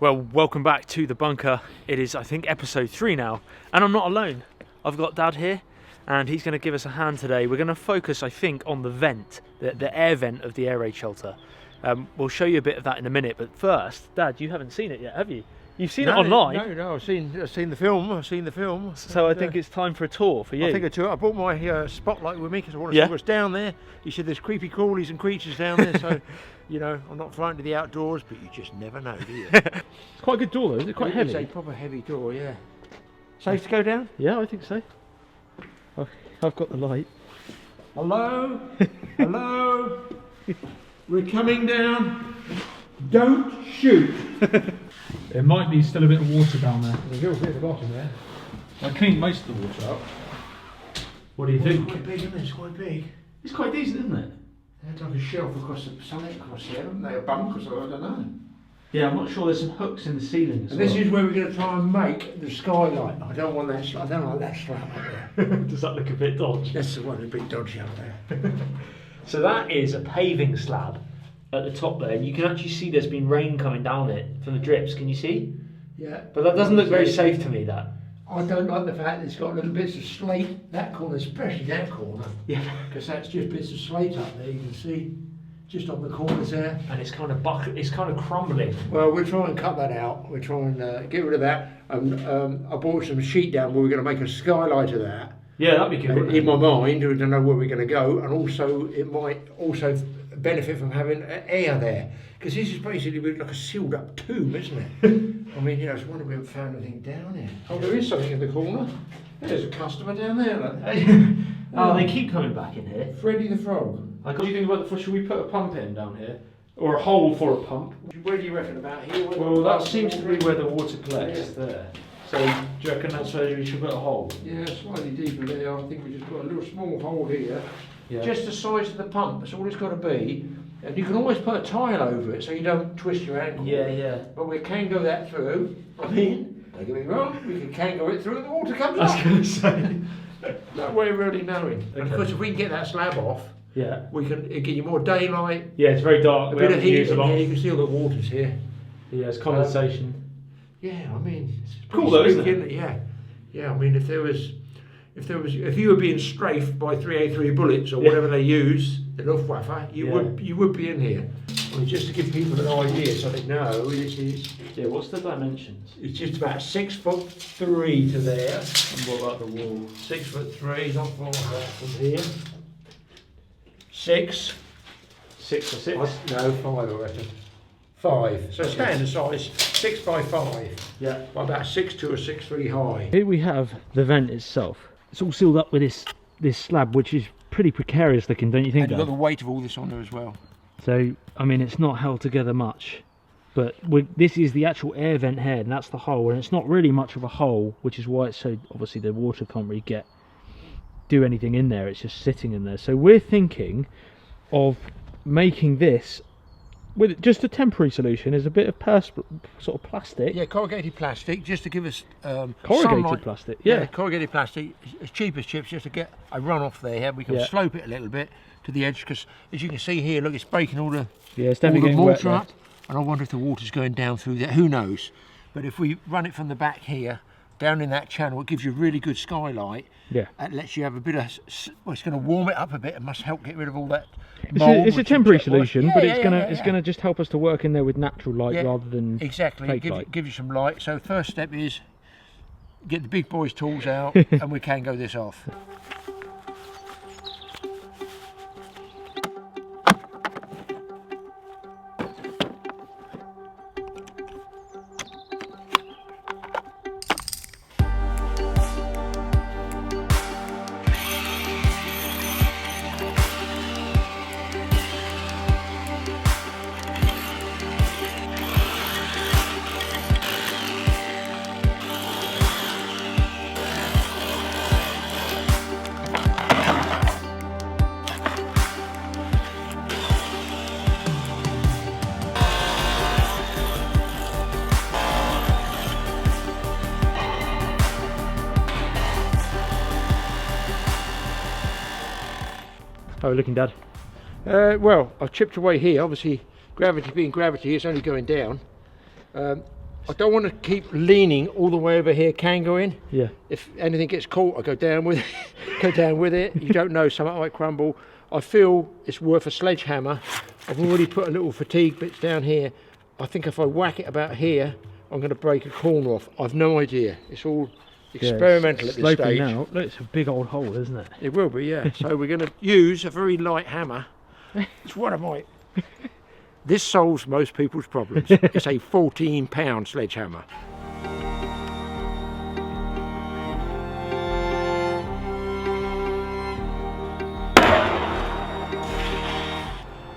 Well, welcome back to the bunker. It is, I think, episode 3 now, and I'm not alone. I've got Dad here, and he's going to give us a hand today. We're going to focus, I think, on the vent, the air vent of the air raid shelter. We'll show you a bit of that in a minute, but first, Dad, you haven't seen it yet, have you? You've seen it online? No, I've seen the film. So I think it's time for a tour for you. I think a tour. I brought my spotlight with me because I want to see what's down there. You said there's creepy crawlies and creatures down there, so you know I'm not frightened of the outdoors, but you just never know, do you? It's quite a good door, though. Is it quite heavy? It's a proper heavy door, yeah. Safe to go down? Yeah, I think so. I've got the light. Hello, hello. We're coming down. Don't shoot. There might be still a bit of water down there. There's a little bit at the bottom there. I cleaned most of the water out. What do you think? It's quite big, isn't it? It's quite big. It's quite decent, isn't it? They had like a shelf across here, haven't they? A bunk or something, I don't know. Yeah, I'm not sure. There's some hooks in the ceiling as well. This is where we're going to try and make the skylight. I don't want that. I don't like that slab up there. Does that look a bit dodgy? That's the one a bit dodgy up there. So that is a paving slab at the top there, and you can actually see there's been rain coming down it from the drips. Can you see? Yeah. But that doesn't look very safe to me. That. I don't like the fact that it's got little bits of slate. That corner, especially that corner. Yeah. Because that's just bits of slate up there. You can see, just on the corners there. And it's kind of it's kind of crumbling. Well, we'll try and cut that out. We'll try and get rid of that. I brought some sheet down where we're going to make a skylight of that. Yeah, that'd be good. In my mind, we don't know where we're going to go, and also it might also benefit from having air there, because this is basically like a sealed up tomb, isn't it? I mean, you know, I was wondering if we haven't found anything down here. Oh, there is something in the corner. There's a customer down there. Look. Oh, they keep coming back in here. Freddy the Frog. What do you think about should we put a pump in down here? Or a hole for a pump? Where do you reckon, about here? Well, that seems to be where the water collects, there. So, do you reckon that's where we should put a hole? Yeah, slightly deeper there. I think we just put a little small hole here. Yeah. Just the size of the pump, that's all it's got to be. And you can always put a tile over it so you don't twist your ankle. Yeah. But we can go that through. I mean, don't get me wrong, we can go it through and the water comes up. I was going to say. No way of really knowing. Okay. And of course, if we can get that slab off, we can give you more daylight. Yeah, it's very dark. A bit of heat in here, you can see all the waters here. Yeah, it's condensation. Yeah, I mean, it's cool though, isn't it? Yeah. I mean, if you were being strafed by 383 bullets or whatever they use, the Luftwaffe, you would be in here. I mean, just to give people an idea, so they know, this is. Yeah, what's the dimensions? It's just about 6'3" to there. And what about the wall? 6'3", not far from here. 6. 6 or 6? No, 5, I reckon. 5. So standard size, 6 by 5. Yeah. By about 6'2" or 6'3" high. Here we have the vent itself. It's all sealed up with this slab, which is pretty precarious looking, don't you think? And you've got the weight of all this on there as well. So, I mean, it's not held together much. But this is the actual air vent head, and that's the hole. And it's not really much of a hole, which is why it's so, obviously the water can't really do anything in there. It's just sitting in there. So we're thinking of making this with just a temporary solution is a bit of sort of plastic. Yeah, corrugated plastic, just to give us corrugated plastic. Yeah, corrugated plastic, as cheap as chips, just to get a run off there. We can slope it a little bit to the edge, because as you can see here, look, it's breaking all the mortar up. And I wonder if the water's going down through there. Who knows? But if we run it from the back here, down in that channel, it gives you a really good skylight. Yeah. It lets you have a bit of. Well, it's going to warm it up a bit and must help get rid of all that. It's a temporary solution, but it's gonna just help us to work in there with natural light rather than fake light. Give you some light. So first step is get the big boys' tools out, and we can go this off. How are we looking, Dad? Well, I've chipped away here. Obviously, gravity being gravity, it's only going down. I don't want to keep leaning all the way over here. Can go in. Yeah. If anything gets caught, I go down with it. Go down with it. You don't know, something might crumble. I feel it's worth a sledgehammer. I've already put a little fatigue bits down here. I think if I whack it about here, I'm going to break a corner off. I've no idea. It's all experimental at this stage. Now. Look, it's a big old hole, isn't it? It will be, yeah. So we're going to use a very light hammer. It's one of my... This solves most people's problems. It's a 14-pound sledgehammer.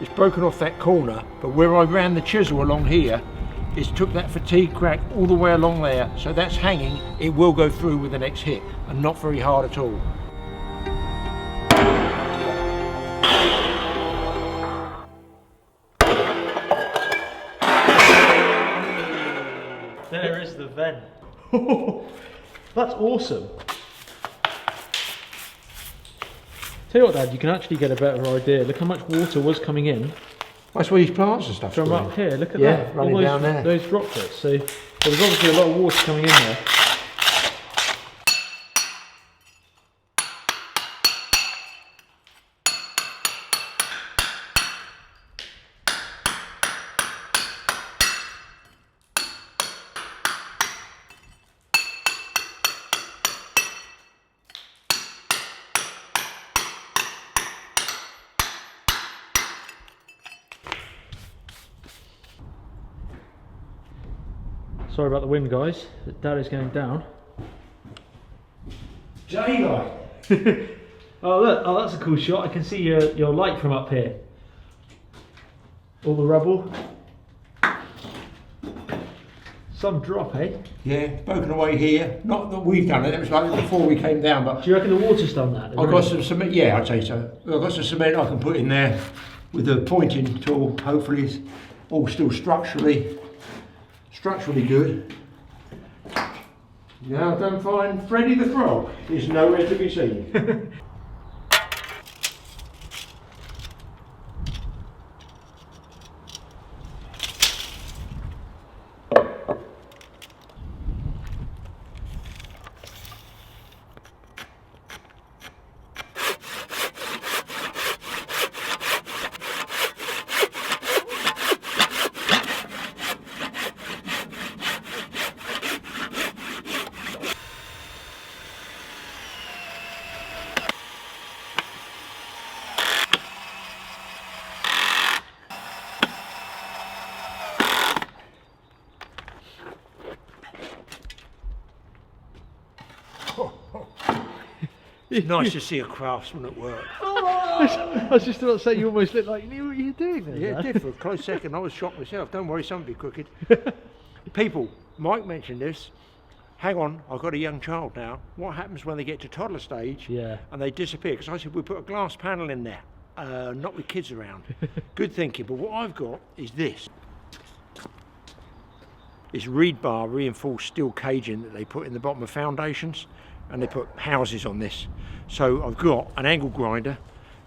It's broken off that corner, but where I ran the chisel along here, it's took that fatigue crack all the way along there, so that's hanging. It will go through with the next hit, and not very hard at all. There is the vent. That's awesome. Tell you what, Dad, you can actually get a better idea. Look how much water was coming in. That's where these plants and stuff from up here. Look at that. Yeah, running down there. Those droplets. So there was obviously a lot of water coming in there. Sorry about the wind, guys. Dad is going down. Daylight. Oh look! Oh, that's a cool shot. I can see your light from up here. All the rubble. Some drop, eh? Yeah, broken away here. Not that we've done it. It was like before we came down. But do you reckon the water's done that? I've got some cement. Yeah, I'd say so. I've got some cement I can put in there with the pointing tool. Hopefully, it's all still structurally good. Now don't find Freddy the Frog. He's nowhere to be seen. It's nice to see a craftsman at work. I was just about to say, you almost looked like you knew what you were doing there. Yeah, it did for a close second. I was shocked myself. Don't worry, something will be crooked. People, Mike mentioned this. Hang on, I've got a young child now. What happens when they get to toddler stage and they disappear? Because I said, we put a glass panel in there, not with kids around. Good thinking, but what I've got is this. It's rebar reinforced steel caging that they put in the bottom of foundations, and they put houses on this. So I've got an angle grinder,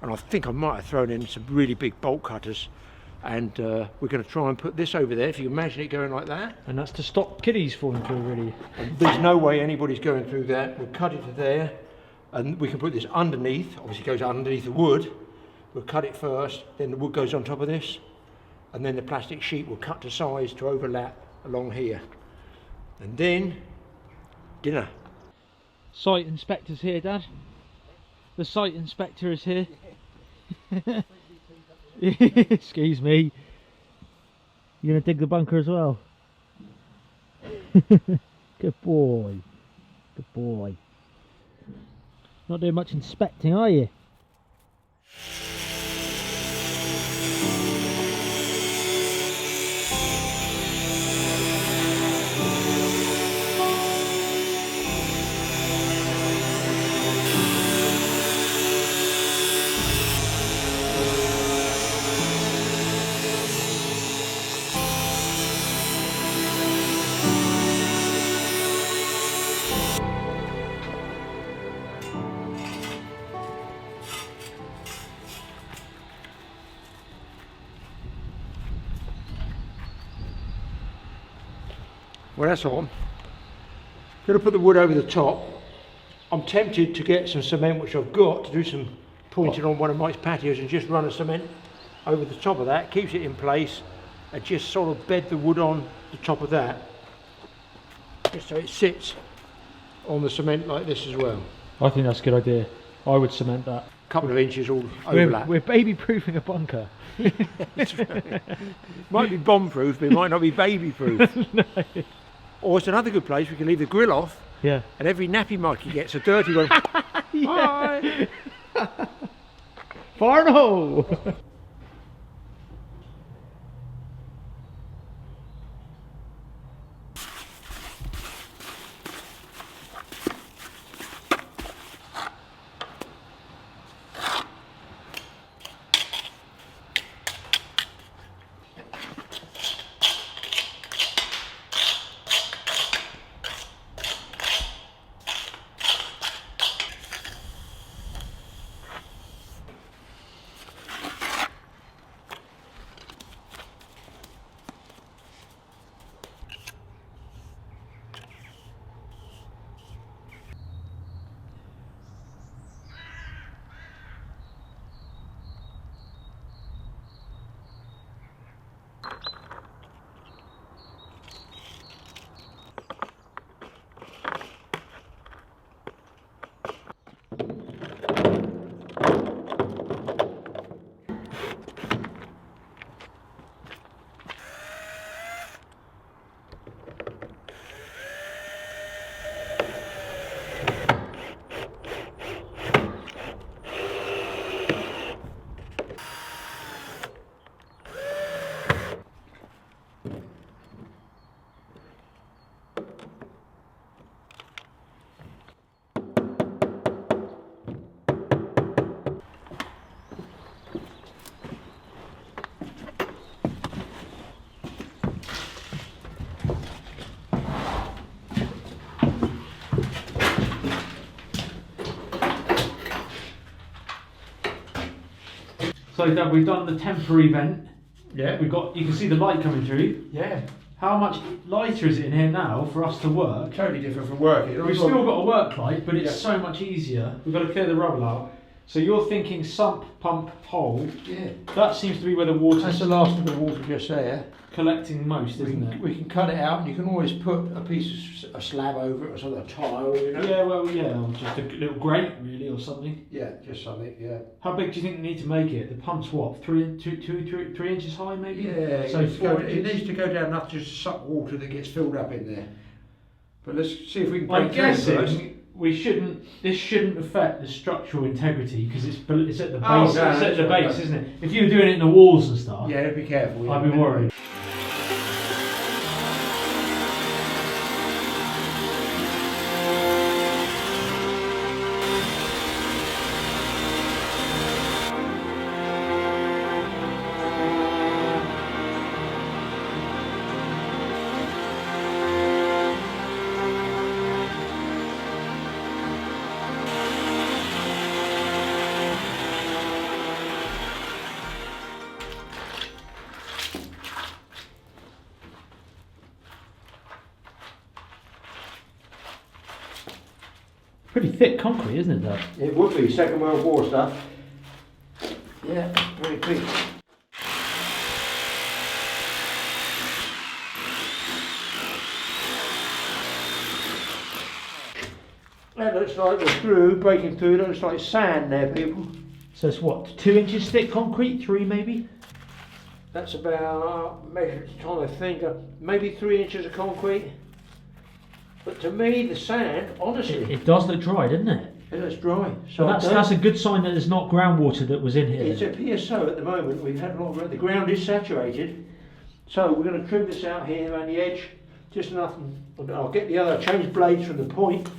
and I think I might have thrown in some really big bolt cutters, and we're going to try and put this over there, if you imagine it going like that. And that's to stop kiddies falling through, really. And there's no way anybody's going through that. We'll cut it to there, and we can put this underneath. Obviously it goes underneath the wood. We'll cut it first, then the wood goes on top of this, and then the plastic sheet will cut to size to overlap along here. And then, dinner. Site inspector's here, Dad. The site inspector is here. Excuse me. You gonna dig the bunker as well? Good boy. Good boy. Not doing much inspecting, are you? Well, that's on. Going to put the wood over the top. I'm tempted to get some cement, which I've got, to do some pointing on one of Mike's patios and just run a cement over the top of that. Keeps it in place and just sort of bed the wood on the top of that. Just so it sits on the cement like this as well. I think that's a good idea. I would cement that. A couple of inches all overlap. We're baby-proofing a bunker. That's right. Might be bomb-proof, but it might not be baby-proof. No. Or it's another good place, we can leave the grill off. Yeah. And every nappy Mikey gets a dirty one. Bye! Fire in a hole! So Dad, we've done the temporary vent. Yeah. You can see the light coming through. Yeah. How much lighter is it in here now for us to work? Totally different from working. We've still got a work light, but it's so much easier. We've got to clear the rubble out. So you're thinking sump, pump, hole. Yeah. That seems to be where the water. That's the last of the water just there. Collecting most, isn't it? We can cut it out, and you can always put a piece of a slab over it or something, a tile, you know. Yeah, well, yeah, or just a little grate really, or something. Yeah, just something. Yeah. How big do you think you need to make it? The pump's what? 3 inches high, maybe. Yeah. So it needs to go down enough just to suck water that gets filled up in there. But let's see if we can. I'm guessing this shouldn't affect the structural integrity because it's at the base. Oh, no, it's at the right, base, isn't it? If you were doing it in the walls and stuff, yeah, be careful. Yeah. I'd be worried. Pretty thick concrete, isn't it, Dad? It would be Second World War stuff. Yeah, very thick. That looks like the breaking through. That looks like sand there, people. So it's what, 2 inches thick concrete, 3 maybe? That's about, measured time I think, maybe 3 inches of concrete. But to me, the sand, honestly, It does look dry, doesn't it? it looks dry. So that's a good sign that there's not groundwater that was in here. It appears so at the moment. We've had a lot of, the ground is saturated. So we're going to trim this out here around the edge, just enough. I'll get the other, change blades from the point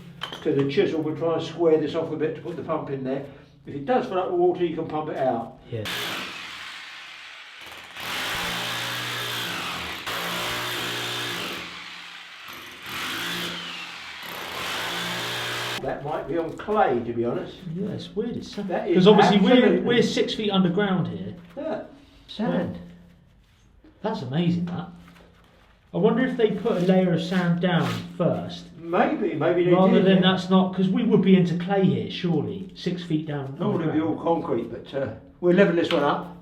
to the chisel. We'll try and square this off a bit to put the pump in there. If it does fill up with water, you can pump it out. Yeah. That might be on clay, to be honest. Yeah, it's weird. It's sand. That is Because obviously absolutely- we're 6 feet underground here. Yeah, sand. That's amazing, that. I wonder if they put a layer of sand down first. Maybe they rather did, than that's not, because we would be into clay here, surely, 6 feet down. No, it'd be all concrete, but we'll level this one up.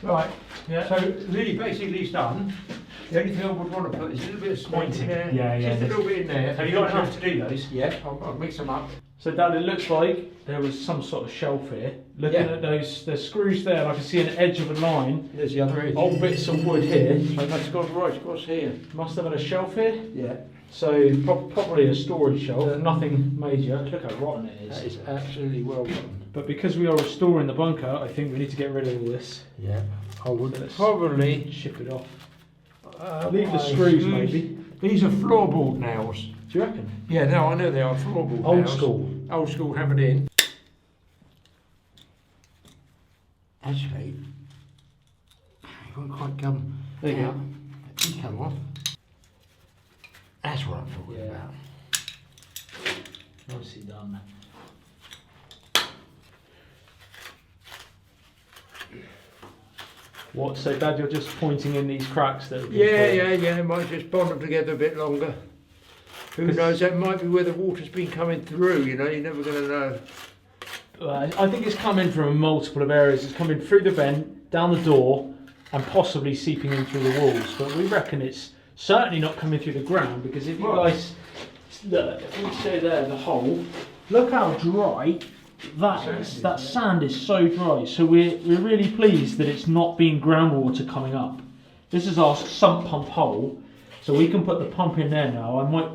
Right, yeah. So really basically it's done. The only thing I would want to put is a little bit of cement in there. Yeah. Just a little bit in there. Have you got enough to do those? Yeah, I'll mix them up. So Dad, it looks like there was some sort of shelf here. Looking at those, there's screws there, and I can see an edge of a line. There's the other edge. Old bits of wood here. So that's gone right across here. Must have had a shelf here. Yeah. So probably a storage shelf, nothing major. Look how rotten it is. That is absolutely well done. But because we are restoring the bunker, I think we need to get rid of all this. Yeah. I would Let's probably ship it off. Leave the screws maybe. These are floorboard nails. Do you reckon? Yeah, no, I know they are floorboard Old nails. school. Old school, hammered in. Actually, it won't quite come. There you out. go. It did come off. That's what I'm talking Yeah. about. Nicely done. What? So Dad, you're just pointing in these cracks that? Yeah. Might just bond them together a bit longer. Who knows? That might be where the water's been coming through. You know, you're never going to know. I think it's coming from multiple of areas. It's coming through the vent, down the door, and possibly seeping in through the walls. But we reckon it's certainly not coming through the ground, because if you guys look, if we say there, the hole, look how dry that is. That sand is so dry. So we're really pleased that it's not being groundwater coming up. This is our sump pump hole, so we can put the pump in there now. I might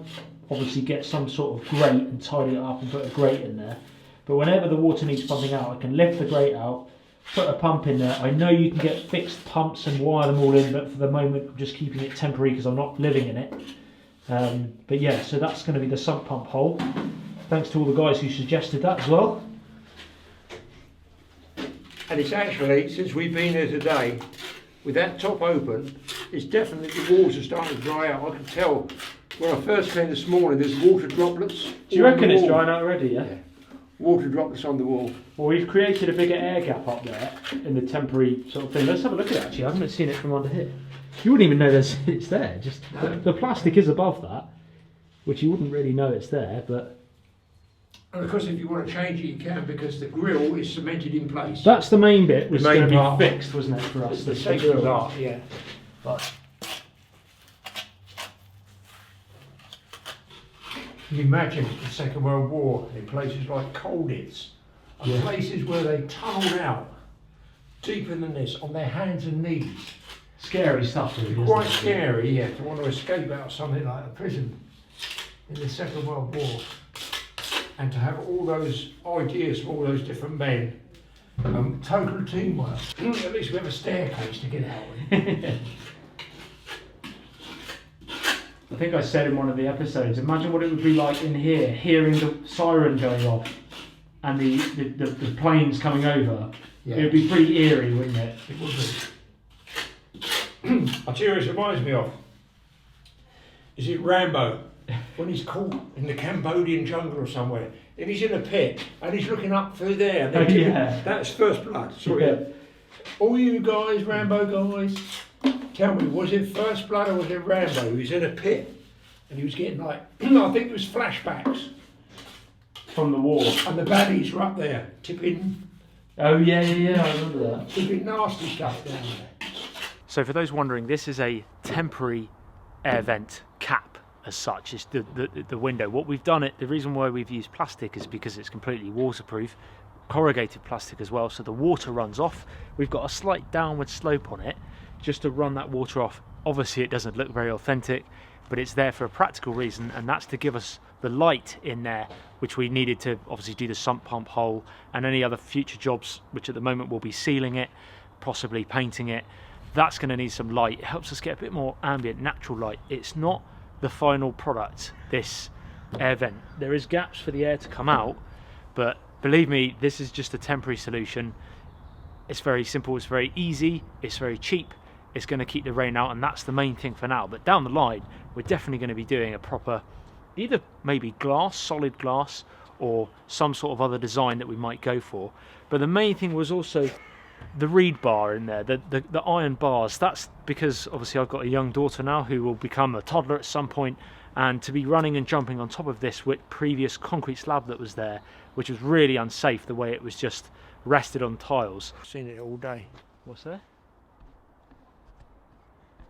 obviously get some sort of grate and tidy it up and put a grate in there. But whenever the water needs pumping out, I can lift the grate out, put a pump in there. I know you can get fixed pumps and wire them all in, but for the moment I'm just keeping it temporary because I'm not living in it. But yeah, so that's going to be the sump pump hole. Thanks to all the guys who suggested that as well. And it's actually, since we've been here today, with that top open, it's definitely, the walls are starting to dry out. I can tell when I first came this morning, there's water droplets. Do you reckon it's drying out already, yeah? Water droplets on the wall. Well, we've created a bigger air gap up there in the temporary sort of thing. Let's have a look at it actually. I haven't seen it from under here. You wouldn't even know it's there. Just the plastic is above that, which you wouldn't really know it's there, but. And of course, if you want to change it, you can, because the grill is cemented in place. That's the main bit was going to be part. fixed, wasn't it, for us? The second part, yeah. But can you imagine the Second World War in places like Colditz, and places where they tunnelled out deeper than this on their hands and knees. Scary stuff, really. Quite scary, yeah, to want to escape out of something like a prison in the Second World War. And to have all those ideas from all those different men, total teamwork. At least we have a staircase to get out with. I think I said in one of the episodes, imagine what it would be like in here, hearing the siren going off and the planes coming over. Yeah. It would be pretty eerie, wouldn't it? It would be. I'll tell you what it reminds me of. Is it Rambo? When he's caught in the Cambodian jungle or somewhere, and he's in a pit and he's looking up through there. And that's First Blood. Sorry. Yeah. All you guys, Rambo guys, tell me, was it First Blood or was it Rambo? He was in a pit and he was getting like, I think it was flashbacks from the war. And the baddies were up there tipping. Oh yeah, I remember that. Tipping nasty stuff down there. So for those wondering, this is a temporary air vent cap. As such, it's the window. What we've done the reason why we've used plastic is because it's completely waterproof, corrugated plastic as well, so the water runs off. We've got a slight downward slope on it just to run that water off. Obviously it doesn't look very authentic, but it's there for a practical reason, and that's to give us the light in there, which we needed to obviously do the sump pump hole and any other future jobs, which at the moment we'll be sealing it, possibly painting it. That's going to need some light. It helps us get a bit more ambient, natural light. It's not the final product, this air vent. There is gaps for the air to come out, but believe me, this is just a temporary solution. It's very simple, it's very easy, it's very cheap, it's going to keep the rain out, and that's the main thing for now. But down the line, we're definitely going to be doing a proper, either maybe glass, solid glass, or some sort of other design that we might go for. But the main thing was also the rebar in there, the iron bars. That's because obviously I've got a young daughter now who will become a toddler at some point, and to be running and jumping on top of this with previous concrete slab that was there, which was really unsafe, the way it was just rested on tiles. I've seen it all day. What's there?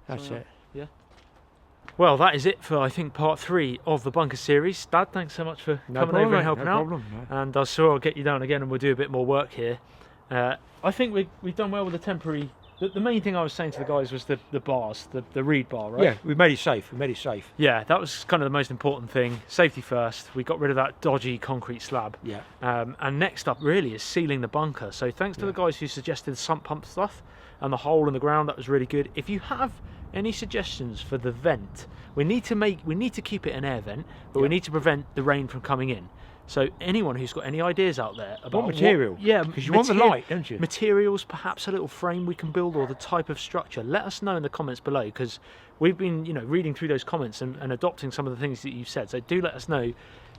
That's it. Yeah. Well, that is it for, I think, part 3 of the bunker series. Dad, thanks so much for coming over and helping out. And I'm sure I'll get you down again and we'll do a bit more work here. I think we've done well with the temporary. The main thing I was saying to the guys was the bars, the rebar, right? Yeah, we made it safe. We made it safe. Yeah, that was kind of the most important thing. Safety first. We got rid of that dodgy concrete slab. Yeah. And next up really is sealing the bunker. So thanks to the guys who suggested the sump pump stuff and the hole in the ground. That was really good. If you have any suggestions for the vent, we need to keep it an air vent, but we need to prevent the rain from coming in. So anyone who's got any ideas out there about what material? Yeah, because you want the light, don't you? Materials, perhaps a little frame we can build, or the type of structure. Let us know in the comments below, because we've been, reading through those comments and adopting some of the things that you've said. So do let us know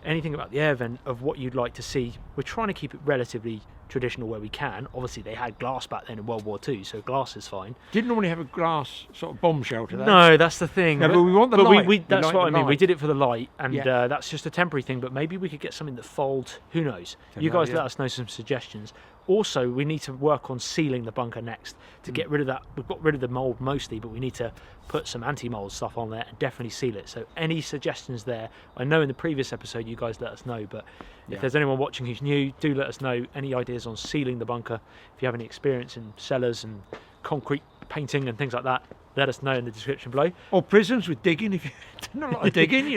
anything about the air vent of what you'd like to see. We're trying to keep it relatively traditional where we can. Obviously they had glass back then in World War II, so glass is fine. Didn't normally have a glass sort of bomb shelter there. No, that's the thing. No, but we want the light. That's what I mean. We did it for the light, and that's just a temporary thing, but maybe we could get something that folds. Who knows? You guys let us know some suggestions. Also, we need to work on sealing the bunker next to get rid of that. We've got rid of the mould mostly, but we need to put some anti-mould stuff on there and definitely seal it. So any suggestions there? I know in the previous episode you guys let us know, but if there's anyone watching who's new, do let us know any ideas on sealing the bunker. If you have any experience in cellars and concrete painting and things like that, let us know in the description below. Or prisons with digging, if you've done a lot of digging,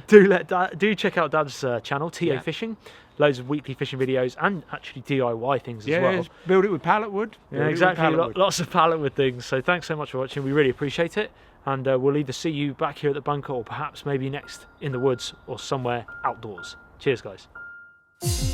Do check out Dad's channel, TA Fishing. Loads of weekly fishing videos and actually DIY things as well. Build it with pallet wood. Yeah, exactly. Lots of pallet wood things. So thanks so much for watching. We really appreciate it. And we'll either see you back here at the bunker or perhaps maybe next in the woods or somewhere outdoors. Cheers, guys.